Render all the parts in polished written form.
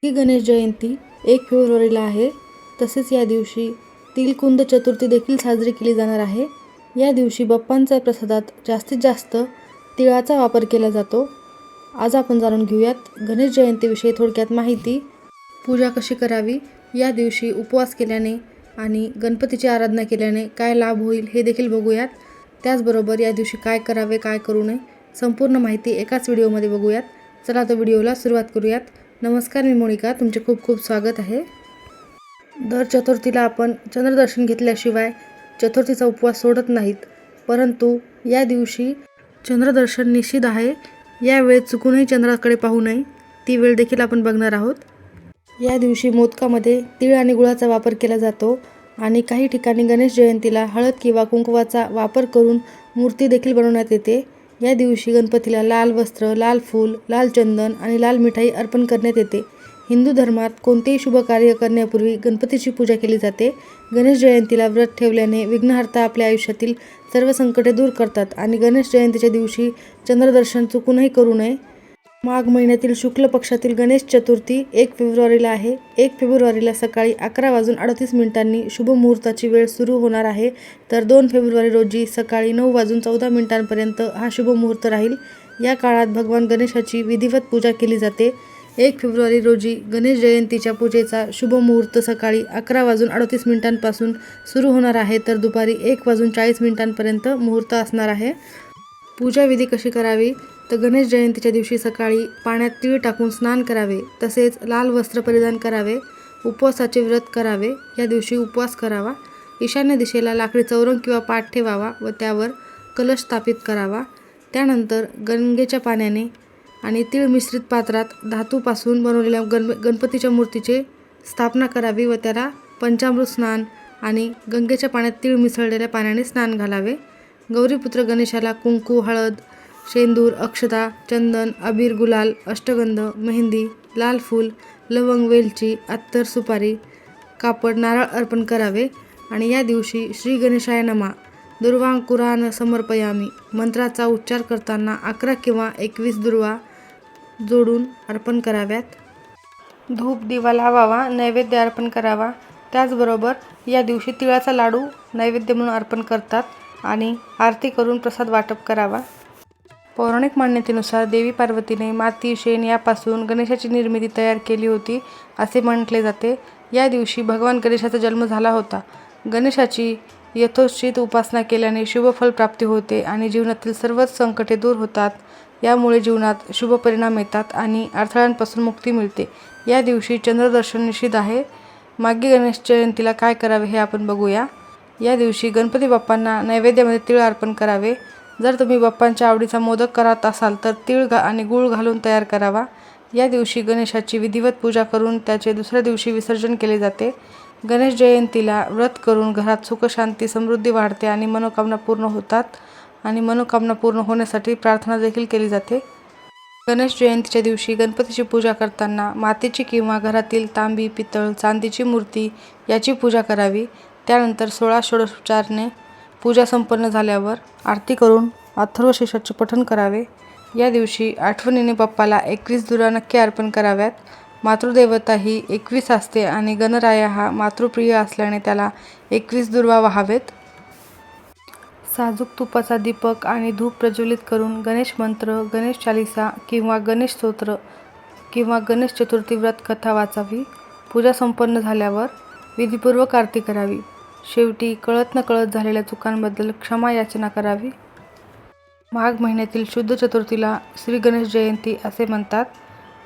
ही गणेश जयंती 1 फेब्रुवारीला आहे. तसेच या दिवशी तिलकुंद चतुर्थी देखील साजरी केली जाणार आहे. या दिवशी बाप्पांच्या प्रसादात जास्तीत जास्त तिळाचा वापर केला जातो. आज आपण जाणून घेऊयात गणेश जयंतीविषयी थोडक्यात माहिती. पूजा कशी करावी, या दिवशी उपवास केल्याने आणि गणपतीची आराधना केल्याने काय लाभ होईल हे देखील बघूयात. त्याचबरोबर या दिवशी काय करावे, काय करू नये, संपूर्ण माहिती एकाच व्हिडिओमध्ये बघूयात. चला तर व्हिडिओला सुरुवात करूयात. नमस्कार, मी मोनिका, तुमचे खूप खूप स्वागत आहे. दर चतुर्थीला आपण चंद्रदर्शन घेतल्याशिवाय चतुर्थीचा उपवास सोडत नाहीत, परंतु या दिवशी चंद्रदर्शन निषिद्ध आहे. या वेळेत चुकूनही चंद्राकडे पाहू नये, ती वेळ देखील आपण बघणार आहोत. या दिवशी मोदकामध्ये तीळ आणि गुळाचा वापर केला जातो आणि काही ठिकाणी गणेश जयंतीला हळद किंवा कुंकवाचा वापर करून मूर्ती देखील बनवण्यात येते. या दिवशी गणपतीला लाल वस्त्र, लाल फूल, लाल चंदन आणि लाल मिठाई अर्पण करण्यात येते. हिंदू धर्मात कोणतेही शुभ कार्य करण्यापूर्वी गणपतीची पूजा केली जाते. गणेश जयंतीला व्रत ठेवल्याने विघ्नहर्ता आपल्या आयुष्यातील सर्व संकटे दूर करतात आणि गणेश जयंतीच्या दिवशी चंद्रदर्शन चुकूनही करू नये. माघ महिन्यातील शुक्ल पक्षातील गणेश चतुर्थी 1 फेब्रुवारीला आहे. 1 फेब्रुवारीला सकाळी 11:38 शुभ मुहूर्ताची वेळ सुरू होणार आहे, तर 2 फेब्रुवारी रोजी सकाळी 9:14 हा शुभ मुहूर्त राहील. या काळात भगवान गणेशाची विधिवत पूजा केली जाते. 1 फेब्रुवारी रोजी गणेश जयंतीच्या पूजेचा शुभ मुहूर्त सकाळी 11:38 सुरू होणार आहे, तर दुपारी 1:40 मुहूर्त असणार आहे. पूजा विधी कशी करावी, तर गणेश जयंतीच्या दिवशी सकाळी पाण्यात तीळ टाकून स्नान करावे, तसेच लाल वस्त्र परिधान करावे. उपवासाचे व्रत करावे. या दिवशी उपवास करावा. ईशान्य दिशेला लाकडी चौरंग किंवा पाट ठेवावा व त्यावर कलश स्थापित करावा. त्यानंतर गंगेच्या पाण्याने आणि तीळ मिश्रित पात्रात धातूपासून बनवलेल्या गणपतीच्या मूर्तीची स्थापना करावी व त्याला पंचामृत स्नान आणि गंगेच्या पाण्यात तीळ मिसळलेल्या पाण्याने स्नान घालावे. गौरीपुत्र गणेशाला कुंकू, हळद, शेंदूर, अक्षता, चंदन, अबीर, गुलाल, अष्टगंध, मेहंदी, लाल फूल, लवंग, वेलची, अत्तर, सुपारी, कापड, नारळ अर्पण करावे आणि या दिवशी श्री गणेशाय नमः दुर्वांकुरान समर्पयामी मंत्राचा उच्चार करताना 11 किंवा 21 दुर्वा जोडून अर्पण कराव्यात. धूप दिवा लावावा, नैवेद्य अर्पण करावा. त्याचबरोबर या दिवशी तिळाचा लाडू नैवेद्य म्हणून अर्पण करतात आणि आरती करून प्रसाद वाटप करावा. पौराणिक मान्यतेनुसार देवी पार्वतीने माती, शेण यापासून गणेशाची निर्मिती तयार केली होती असे म्हटले जाते. या दिवशी भगवान गणेशाचा जन्म झाला होता. गणेशाची यथोचित उपासना केल्याने शुभफल प्राप्ती होते आणि जीवनातील सर्वच संकटे दूर होतात. यामुळे जीवनात शुभ परिणाम येतात आणि अडथळ्यांपासून मुक्ती मिळते. या दिवशी चंद्रदर्शन निषिद्ध आहे. माघी गणेश जयंतीला काय करावे हे आपण बघूया. या दिवशी गणपती बाप्पांना नैवेद्यामध्ये तीळ अर्पण करावे. जर तुम्ही बाप्पांच्या आवडीचा मोदक करत असाल तर तीळ आणि गूळ घालून तयार करावा. या दिवशी गणेशाची विधिवत पूजा करून त्याचे दुसऱ्या दिवशी विसर्जन केले जाते. गणेश जयंतीला व्रत करून घरात सुख, शांती, समृद्धी वाढते आणि मनोकामना पूर्ण होतात आणि मनोकामना पूर्ण होण्यासाठी प्रार्थना देखील केली जाते. गणेश जयंतीच्या दिवशी गणपतीची पूजा करताना मातीची किंवा घरातील तांबी, पितळ, चांदीची मूर्ती याची पूजा करावी. त्यानंतर 16 षोडशोपचाराने पूजा संपन्न झाल्यावर आरती करून अथर्वशीर्षाचे पठण करावे. या दिवशी आठवणीने बाप्पाला 21 दुर्वा नक्की अर्पण कराव्यात. मातृदेवता ही 21 असते आणि गणराया हा मातृप्रिय असल्याने त्याला 21 दुर्वा वाहावेत. साजूक तुपाचा दीपक आणि धूप प्रज्वलित करून गणेश मंत्र, गणेश चालीसा किंवा गणेश स्तोत्र किंवा गणेश चतुर्थी व्रत कथा वाचावी. पूजा संपन्न झाल्यावर विधिपूर्वक आरती करावी. शेवटी कळत नकळत झालेल्या चुकांबद्दल क्षमा याचना करावी. माघ महिन्यातील शुद्ध चतुर्थीला श्री गणेश जयंती असे म्हणतात.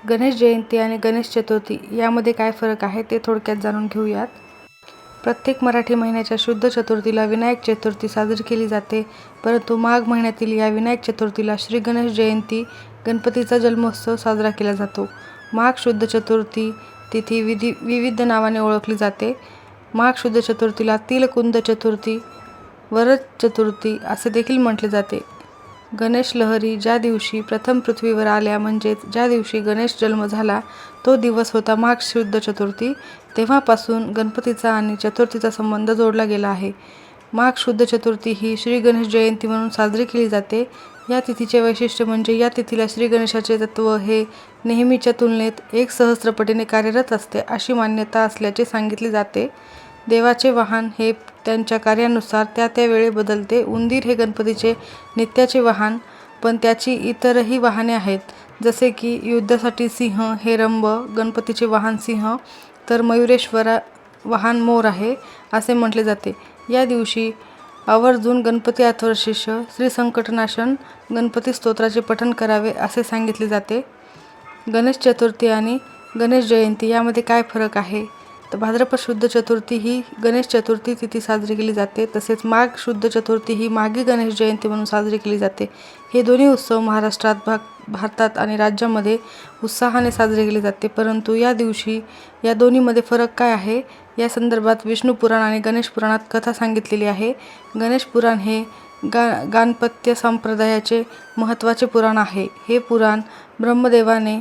गणेश जयंती आणि गणेश चतुर्थी यामध्ये काय फरक आहे ते थोडक्यात जाणून घेऊयात. प्रत्येक मराठी महिन्याच्या शुद्ध चतुर्थीला विनायक चतुर्थी साजरी केली जाते, परंतु माघ महिन्यातील या विनायक चतुर्थीला श्री गणेश जयंती गणपतीचा जन्मोत्सव साजरा केला जातो. माघ शुद्ध चतुर्थी तिथी विविध नावाने ओळखली जाते. माघ शुद्ध चतुर्थीला तिलकुंद चतुर्थी, वरद चतुर्थी असे देखील म्हटले जाते. गणेश लहरी ज्या दिवशी प्रथम पृथ्वीवर आल्या म्हणजेच ज्या दिवशी गणेश जन्म झाला तो दिवस होता माघ शुद्ध चतुर्थी. तेव्हापासून गणपतीचा आणि चतुर्थीचा संबंध जोडला गेला आहे. माघ शुद्ध चतुर्थी ही श्री गणेश जयंती म्हणून साजरी केली जाते. या तिथीचे वैशिष्ट्य म्हणजे या तिथीला श्री गणेशाचे तत्त्व हे नेहमीच्या तुलनेत 1 पटीने कार्यरत असते अशी मान्यता असल्याचे सांगितले जाते. देवाचे वाहन हे त्यांच्या कार्यानुसार त्या वेळी बदलते. उंदीर हे गणपतीचे नित्याचे वाहन, पण त्याची इतरही वाहने आहेत. जसे की युद्धासाठी सिंह हे रंभ गणपतीचे वाहन सिंह, तर मयुरेश्वर वाहन मोर आहे असे म्हटले जाते. या दिवशी आवर्जून गणपती अथर्वशीर्ष श्री संकटनाशन गणपती स्तोत्राचे पठण करावे असे सांगितले जाते. गणेश चतुर्थी आणि गणेश जयंती यामध्ये काय फरक आहे? तर भाद्रपद शुद्ध चतुर्थी ही गणेश चतुर्थी तिथी साजरी केली जाते. तसेच माघ शुद्ध चतुर्थी ही माघी गणेश जयंती म्हणून साजरी केली जाते. हे दोन्ही उत्सव महाराष्ट्रात, भारतात आणि राज्यामध्ये उत्साहाने साजरे केले जाते. परंतु या दिवशी या दोन्हीमध्ये फरक काय आहे या संदर्भात विष्णू पुराण आणि गणेश पुराणात कथा सांगितलेली आहे. गणेश पुराण हे गाणपत्य संप्रदायाचे महत्त्वाचे पुराण आहे. हे पुराण ब्रह्मदेवाने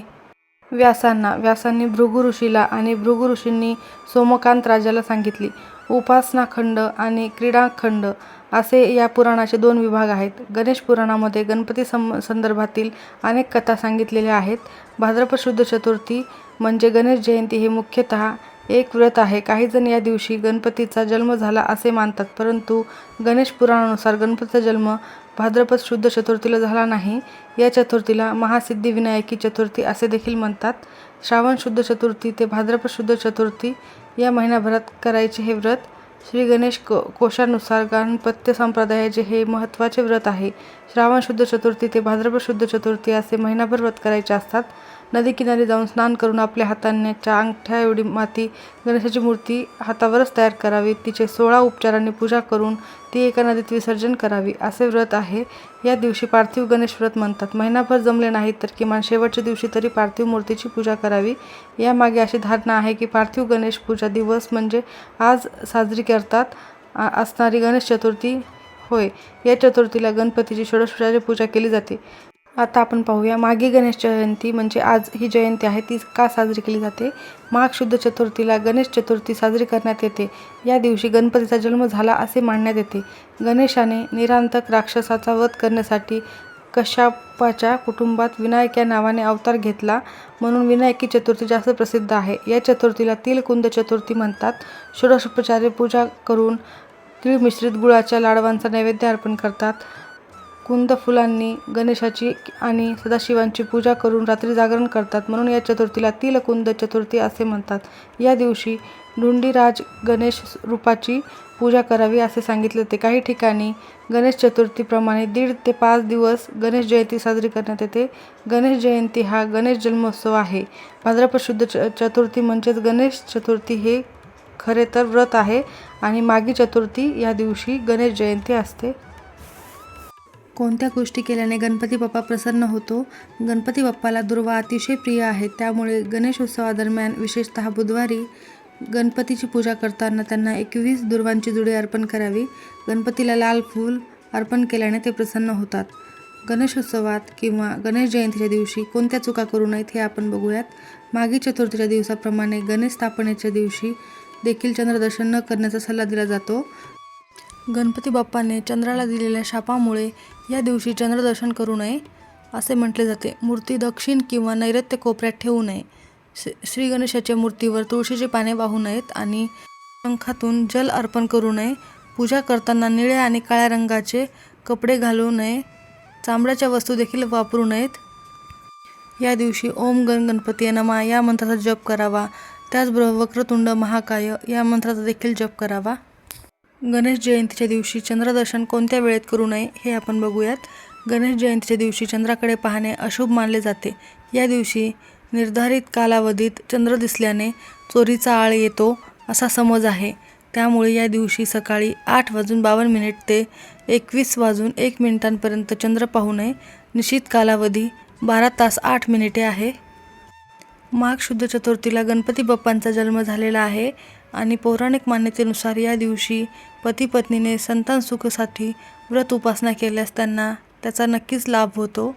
व्यासांनी भृगु ऋषीला आणि भृगु ऋषींनी सोमकांत राजाला सांगितली. उपासनाखंड आणि क्रीडाखंड असे या पुराणाचे 2 विभाग आहेत. गणेश पुराणामध्ये गणपती संदर्भातील अनेक कथा सांगितलेल्या आहेत. भाद्रपद शुद्ध चतुर्थी म्हणजे गणेश जयंती हे मुख्यतः एक व्रत आहे. काही जण या दिवशी गणपतीचा जन्म झाला असे मानतात, परंतु गणेश पुराणानुसार गणपतीचा जन्म भाद्रपद शुद्ध चतुर्थीला झाला नाही. या चतुर्थीला महासिद्धिविनायकी चतुर्थी असे देखील म्हणतात. श्रावण शुद्ध चतुर्थी ते भाद्रपद शुद्ध चतुर्थी या महिनाभरात करायचे हे व्रत. श्री गणेश कोशानुसार गाणपत्य संप्रदायाचे हे महत्त्वाचे व्रत आहे. श्रावण शुद्ध चतुर्थी ते भाद्रपद शुद्ध चतुर्थी असे महिनाभर व्रत करायचे असतात. नदीकिनारी जाऊन स्नान करून आपल्या हातांच्या अंगठ्या एवढी माती गणेशाची मूर्ती हातावरच तयार करावी. तिचे 16 उपचारांनी पूजा करून ती एका नदीत विसर्जन करावी असे व्रत आहे. या दिवशी पार्थिव गणेश व्रत म्हणतात. महिनाभर जमले नाही तर किमान शेवटच्या दिवशी तरी पार्थिव मूर्तीची पूजा करावी. यामागे अशी धारणा आहे की पार्थिव गणेश पूजा दिवस म्हणजे आज साजरी करतात असणारी गणेश चतुर्थी होय. या चतुर्थीला गणपतीची षोडशोपचारे पूजा केली जाते. आता आपण पाहूया माघी गणेश जयंती म्हणजे आज ही जयंती आहे ती का साजरी केली जाते. माघ शुद्ध चतुर्थीला गणेश चतुर्थी साजरी करण्यात येते. या दिवशी गणपतीचा जन्म झाला असे मानण्यात येते. गणेशाने निरांतक राक्षसाचा वध करण्यासाठी कश्यपाच्या कुटुंबात विनायक या नावाने अवतार घेतला, म्हणून विनायकी चतुर्थी जास्त प्रसिद्ध आहे. या चतुर्थीला तिलकुंद चतुर्थी म्हणतात. षोडशोपचारे पूजा करून तीळ मिश्रित गुळाच्या लाडवांचा नैवेद्य अर्पण करतात. कुंद फुलांनी गणेशाची आणि सदाशिवांची पूजा करून रात्री जागरण करतात, म्हणून या चतुर्थीला तिलकुंद चतुर्थी असे म्हणतात. या दिवशी धुंडीराज गणेश रूपाची पूजा करावी असे सांगितले होते. काही ठिकाणी गणेश चतुर्थीप्रमाणे 1.5 ते 5 दिवस गणेश जयंती साजरी करण्यात येते. गणेश जयंती हा गणेश जन्मोत्सव आहे. भाद्रपद शुद्ध चतुर्थी म्हणजेच गणेश चतुर्थी हे खरे तर व्रत आहे आणि माघी चतुर्थी या दिवशी गणेश जयंती असते. कोणत्या गोष्टी केल्याने गणपती बाप्पा प्रसन्न होतो? गणपती बाप्पाला दुर्वा अतिशय प्रिय आहेत. त्यामुळे गणेशोत्सवादरम्यान विशेषतः बुधवारी गणपतीची पूजा करताना त्यांना 21 दुर्वांची जुडी अर्पण करावी. गणपतीला लाल फूल अर्पण केल्याने ते प्रसन्न होतात. गणेशोत्सवात किंवा गणेश जयंतीच्या दिवशी कोणत्या चुका करू नयेत हे आपण बघूयात. माघी चतुर्थीच्या दिवसाप्रमाणे गणेश स्थापनेच्या दिवशी देखील चंद्रदर्शन न करण्याचा सल्ला दिला जातो. गणपती बाप्पाने चंद्राला दिलेल्या शापामुळे या दिवशी चंद्रदर्शन करू नये असे म्हटले जाते. मूर्ती दक्षिण किंवा नैऋत्य कोपऱ्यात ठेवू नये. श्री गणेशाच्या मूर्तीवर तुळशीची पाने वाहू नयेत आणि शंखातून जल अर्पण करू नये. पूजा करताना निळ्या आणि काळ्या रंगाचे कपडे घालू नये. चामड्याच्या वस्तू देखील वापरू नयेत. या दिवशी ओम गण गणपती नमः या मंत्राचा जप करावा. त्याचबरोबर वक्रतुंड महाकाय या मंत्राचा देखील जप करावा. गणेश जयंतीच्या दिवशी चंद्रदर्शन कोणत्या वेळेत करू नये हे आपण बघूयात. गणेश जयंतीच्या दिवशी चंद्राकडे पाहणे अशुभ मानले जाते. या दिवशी निर्धारित कालावधीत चंद्र दिसल्याने चोरीचा आळ येतो असा समज आहे. त्यामुळे या दिवशी सकाळी 8:52 ते 21:01 चंद्र पाहू नये. निश्चित कालावधी 12 तास 8 मिनिटे आहे. माघ शुद्ध चतुर्थीला गणपती बाप्पांचा जन्म झालेला आहे आणि पौराणिक मान्यतेनुसार या दिवशी पती पत्नीने संतान सुखासाठी व्रत उपासना केल्यास त्यांना त्याचा नक्कीच लाभ होतो.